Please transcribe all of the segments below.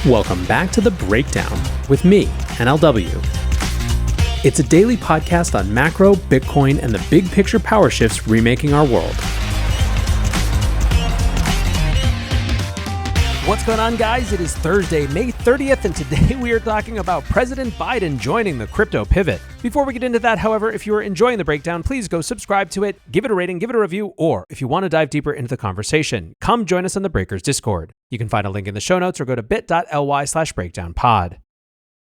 Welcome back to The Breakdown with me, NLW. It's a daily podcast on macro, Bitcoin, and the big picture power shifts remaking our world. What's going on, guys? It is Thursday, May 30th, and today we are talking about President Biden joining the crypto pivot. Before we get into that, however, if you are enjoying The Breakdown, please go subscribe to it, give it a rating, give it a review, or if you want to dive deeper into the conversation, come join us on the Breakers Discord. You can find a link in the show notes or go to bit.ly/breakdownpod.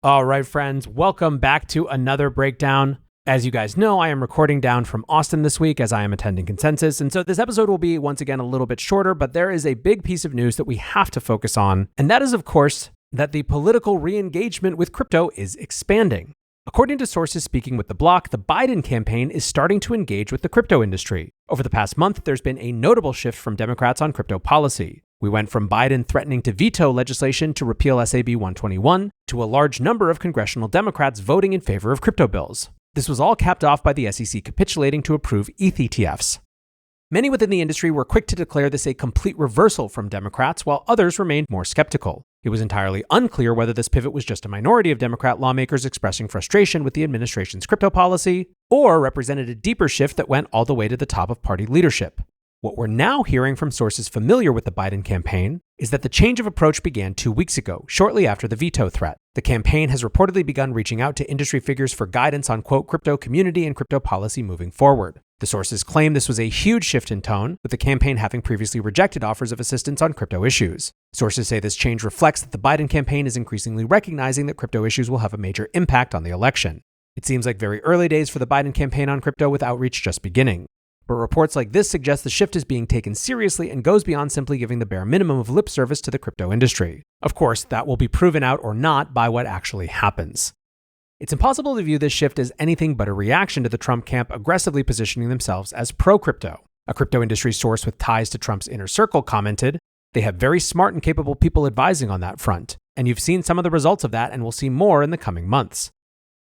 All right, friends, welcome back to another Breakdown. As you guys know, I am recording down from Austin this week as I am attending Consensus, and so this episode will be once again a little bit shorter, but there is a big piece of news that we have to focus on, and that is, of course, that the political re-engagement with crypto is expanding. According to sources speaking with The Block, the Biden campaign is starting to engage with the crypto industry. Over the past month, there's been a notable shift from Democrats on crypto policy. We went from Biden threatening to veto legislation to repeal SAB 121 to a large number of congressional Democrats voting in favor of crypto bills. This was all capped off by the SEC capitulating to approve ETH ETFs. Many within the industry were quick to declare this a complete reversal from Democrats, while others remained more skeptical. It was entirely unclear whether this pivot was just a minority of Democrat lawmakers expressing frustration with the administration's crypto policy, or represented a deeper shift that went all the way to the top of party leadership. What we're now hearing from sources familiar with the Biden campaign is that the change of approach began 2 weeks ago, shortly after the veto threat. The campaign has reportedly begun reaching out to industry figures for guidance on, quote, crypto community and crypto policy moving forward. The sources claim this was a huge shift in tone, with the campaign having previously rejected offers of assistance on crypto issues. Sources say this change reflects that the Biden campaign is increasingly recognizing that crypto issues will have a major impact on the election. It seems like very early days for the Biden campaign on crypto, with outreach just beginning. But reports like this suggest the shift is being taken seriously and goes beyond simply giving the bare minimum of lip service to the crypto industry. Of course, that will be proven out or not by what actually happens. It's impossible to view this shift as anything but a reaction to the Trump camp aggressively positioning themselves as pro-crypto. A crypto industry source with ties to Trump's inner circle commented, "They have very smart and capable people advising on that front, and you've seen some of the results of that and will see more in the coming months."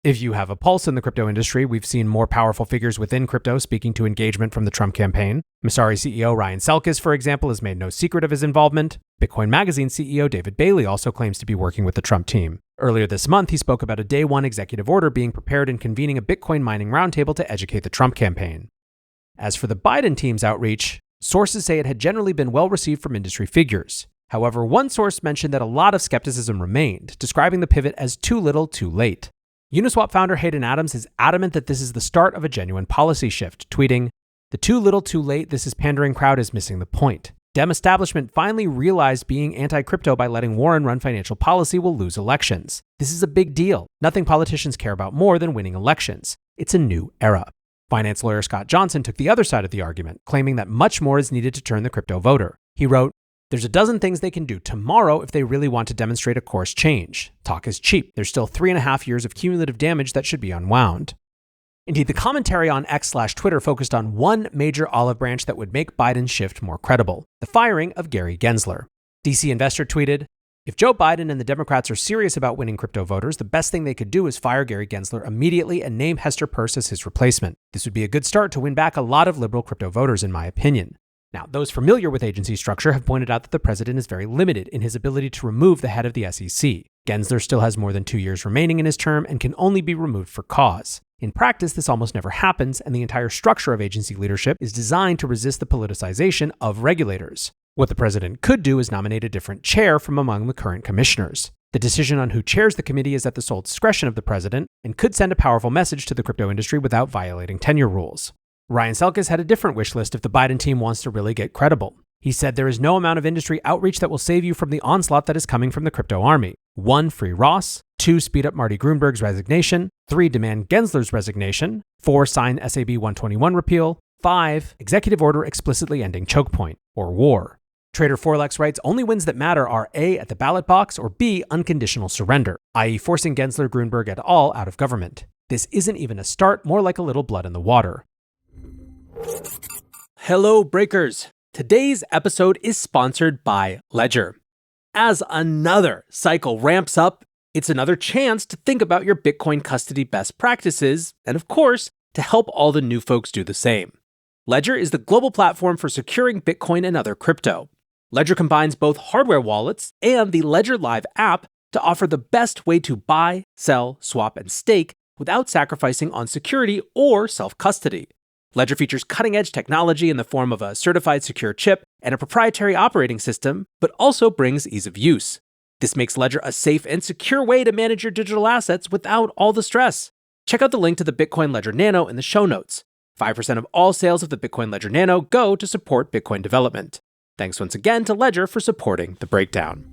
If you have a pulse in the crypto industry, we've seen more powerful figures within crypto speaking to engagement from the Trump campaign. Messari CEO Ryan Selkis, for example, has made no secret of his involvement. Bitcoin Magazine CEO David Bailey also claims to be working with the Trump team. Earlier this month, he spoke about a day one executive order being prepared and convening a Bitcoin mining roundtable to educate the Trump campaign. As for the Biden team's outreach, sources say it had generally been well received from industry figures. However, one source mentioned that a lot of skepticism remained, describing the pivot as too little, too late. Uniswap founder Hayden Adams is adamant that this is the start of a genuine policy shift, tweeting, "The too little too late this is pandering crowd is missing the point. Dem establishment finally realized being anti-crypto by letting Warren run financial policy will lose elections. This is a big deal. Nothing politicians care about more than winning elections. It's a new era." Finance lawyer Scott Johnson took the other side of the argument, claiming that much more is needed to turn the crypto voter. He wrote, "There's a dozen things they can do tomorrow if they really want to demonstrate a course change. Talk is cheap. There's still 3.5 years of cumulative damage that should be unwound." Indeed, the commentary on X/Twitter focused on one major olive branch that would make Biden's shift more credible: the firing of Gary Gensler. DC Investor tweeted, "If Joe Biden and the Democrats are serious about winning crypto voters, the best thing they could do is fire Gary Gensler immediately and name Hester Peirce as his replacement. This would be a good start to win back a lot of liberal crypto voters, in my opinion." Now, those familiar with agency structure have pointed out that the president is very limited in his ability to remove the head of the SEC. Gensler still has more than 2 years remaining in his term and can only be removed for cause. In practice, this almost never happens, and the entire structure of agency leadership is designed to resist the politicization of regulators. What the president could do is nominate a different chair from among the current commissioners. The decision on who chairs the committee is at the sole discretion of the president and could send a powerful message to the crypto industry without violating tenure rules. Ryan Selkis had a different wish list if the Biden team wants to really get credible. He said there is no amount of industry outreach that will save you from the onslaught that is coming from the crypto army. 1. Free Ross. 2. Speed up Marty Gruenberg's resignation. 3. Demand Gensler's resignation. 4. Sign SAB 121 repeal. 5. Executive order explicitly ending choke point, or war. Trader Forlex writes, only wins that matter are A, at the ballot box, or B, unconditional surrender, i.e. forcing Gensler, Gruenberg et al. Out of government. This isn't even a start, more like a little blood in the water. Hello, Breakers. Today's episode is sponsored by Ledger. As another cycle ramps up, it's another chance to think about your Bitcoin custody best practices, and of course, to help all the new folks do the same. Ledger is the global platform for securing Bitcoin and other crypto. Ledger combines both hardware wallets and the Ledger Live app to offer the best way to buy, sell, swap, and stake without sacrificing on security or self-custody. Ledger features cutting-edge technology in the form of a certified secure chip and a proprietary operating system, but also brings ease of use. This makes Ledger a safe and secure way to manage your digital assets without all the stress. Check out the link to the Bitcoin Ledger Nano in the show notes. 5% of all sales of the Bitcoin Ledger Nano go to support Bitcoin development. Thanks once again to Ledger for supporting The Breakdown.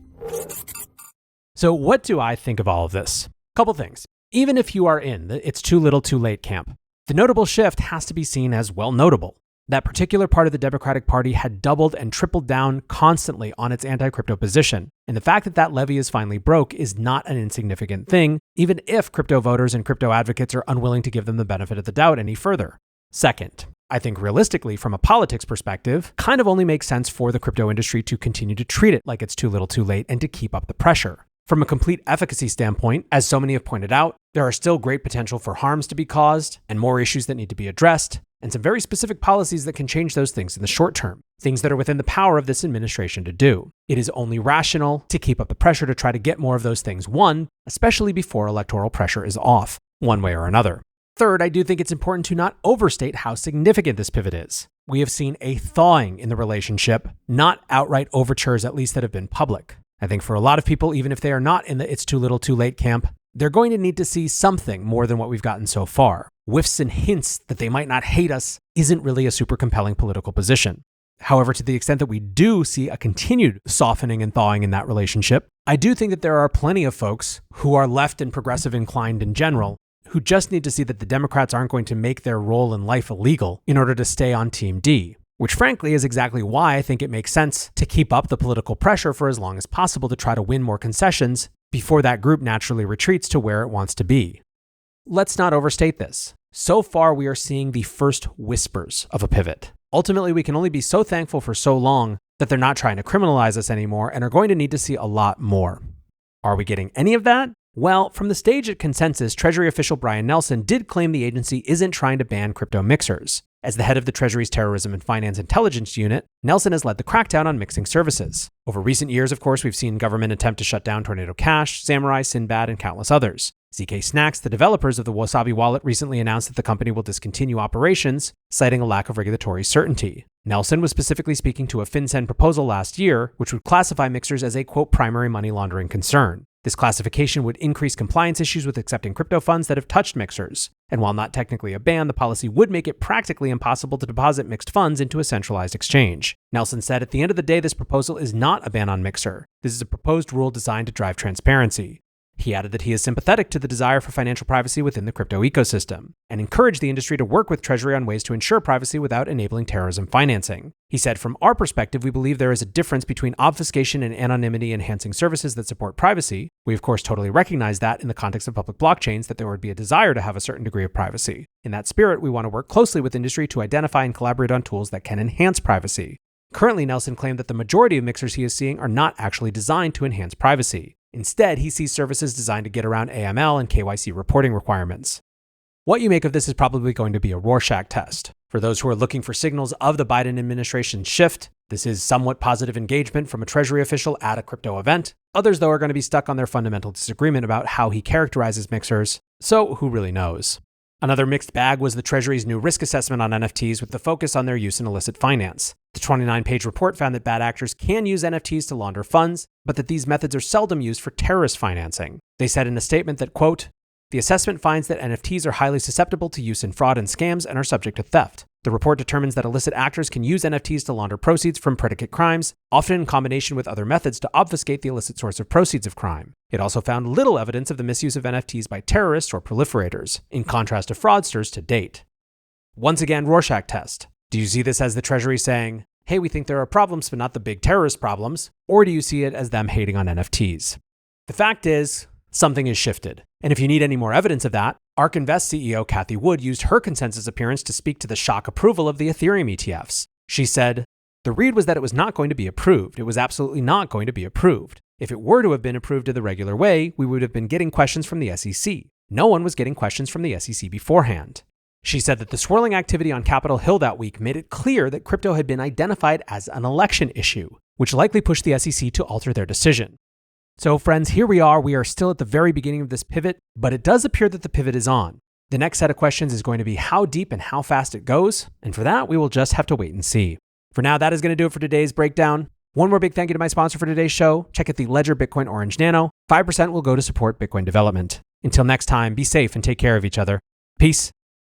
So what do I think of all of this? Couple things. Even if you are in the it's too little too late camp, the notable shift has to be seen as well notable. That particular part of the Democratic Party had doubled and tripled down constantly on its anti-crypto position. And the fact that that levee is finally broke is not an insignificant thing, even if crypto voters and crypto advocates are unwilling to give them the benefit of the doubt any further. Second, I think realistically, from a politics perspective, kind of only makes sense for the crypto industry to continue to treat it like it's too little too late and to keep up the pressure. From a complete efficacy standpoint, as so many have pointed out, there are still great potential for harms to be caused and more issues that need to be addressed, and some very specific policies that can change those things in the short term, things that are within the power of this administration to do. It is only rational to keep up the pressure to try to get more of those things won, especially before electoral pressure is off, one way or another. Third, I do think it's important to not overstate how significant this pivot is. We have seen a thawing in the relationship, not outright overtures, at least that have been public. I think for a lot of people, even if they are not in the it's too little too late camp, they're going to need to see something more than what we've gotten so far. Whiffs and hints that they might not hate us isn't really a super compelling political position. However, to the extent that we do see a continued softening and thawing in that relationship, I do think that there are plenty of folks who are left and progressive inclined in general who just need to see that the Democrats aren't going to make their role in life illegal in order to stay on Team D. Which frankly is exactly why I think it makes sense to keep up the political pressure for as long as possible to try to win more concessions before that group naturally retreats to where it wants to be. Let's not overstate this. So far, we are seeing the first whispers of a pivot. Ultimately, we can only be so thankful for so long that they're not trying to criminalize us anymore and are going to need to see a lot more. Are we getting any of that? Well, from the stage at Consensus, Treasury official Brian Nelson did claim the agency isn't trying to ban crypto mixers. As the head of the Treasury's Terrorism and Finance Intelligence Unit, Nelson has led the crackdown on mixing services. Over recent years, of course, we've seen government attempt to shut down Tornado Cash, Samurai, Sinbad, and countless others. ZK Snacks, the developers of the Wasabi wallet, recently announced that the company will discontinue operations, citing a lack of regulatory certainty. Nelson was specifically speaking to a FinCEN proposal last year, which would classify mixers as a, quote, primary money laundering concern. This classification would increase compliance issues with accepting crypto funds that have touched mixers. And while not technically a ban, the policy would make it practically impossible to deposit mixed funds into a centralized exchange. Nelson said, at the end of the day, this proposal is not a ban on Mixer. This is a proposed rule designed to drive transparency. He added that he is sympathetic to the desire for financial privacy within the crypto ecosystem and encouraged the industry to work with Treasury on ways to ensure privacy without enabling terrorism financing. He said, from our perspective, we believe there is a difference between obfuscation and anonymity enhancing services that support privacy. We, of course, totally recognize that in the context of public blockchains, that there would be a desire to have a certain degree of privacy. In that spirit, we want to work closely with industry to identify and collaborate on tools that can enhance privacy. Currently, Nelson claimed that the majority of mixers he is seeing are not actually designed to enhance privacy. Instead, he sees services designed to get around AML and KYC reporting requirements. What you make of this is probably going to be a Rorschach test. For those who are looking for signals of the Biden administration's shift, this is somewhat positive engagement from a Treasury official at a crypto event. Others, though, are going to be stuck on their fundamental disagreement about how he characterizes mixers, so who really knows? Another mixed bag was the Treasury's new risk assessment on NFTs with the focus on their use in illicit finance. The 29-page report found that bad actors can use NFTs to launder funds, but that these methods are seldom used for terrorist financing. They said in a statement that, quote, the assessment finds that NFTs are highly susceptible to use in fraud and scams and are subject to theft. The report determines that illicit actors can use NFTs to launder proceeds from predicate crimes, often in combination with other methods to obfuscate the illicit source of proceeds of crime. It also found little evidence of the misuse of NFTs by terrorists or proliferators, in contrast to fraudsters to date. Once again, Rorschach test. Do you see this as the Treasury saying, hey, we think there are problems, but not the big terrorist problems? Or do you see it as them hating on NFTs? The fact is, something has shifted. And if you need any more evidence of that, ARK Invest CEO Cathie Wood used her Consensus appearance to speak to the shock approval of the Ethereum ETFs. She said, the read was that it was not going to be approved. It was absolutely not going to be approved. If it were to have been approved in the regular way, we would have been getting questions from the SEC. No one was getting questions from the SEC beforehand. She said that the swirling activity on Capitol Hill that week made it clear that crypto had been identified as an election issue, which likely pushed the SEC to alter their decision. So friends, here we are. We are still at the very beginning of this pivot, but it does appear that the pivot is on. The next set of questions is going to be how deep and how fast it goes, and for that, we will just have to wait and see. For now, that is going to do it for today's breakdown. One more big thank you to my sponsor for today's show. Check out the Ledger Bitcoin Orange Nano. 5% will go to support Bitcoin development. Until next time, be safe and take care of each other. Peace.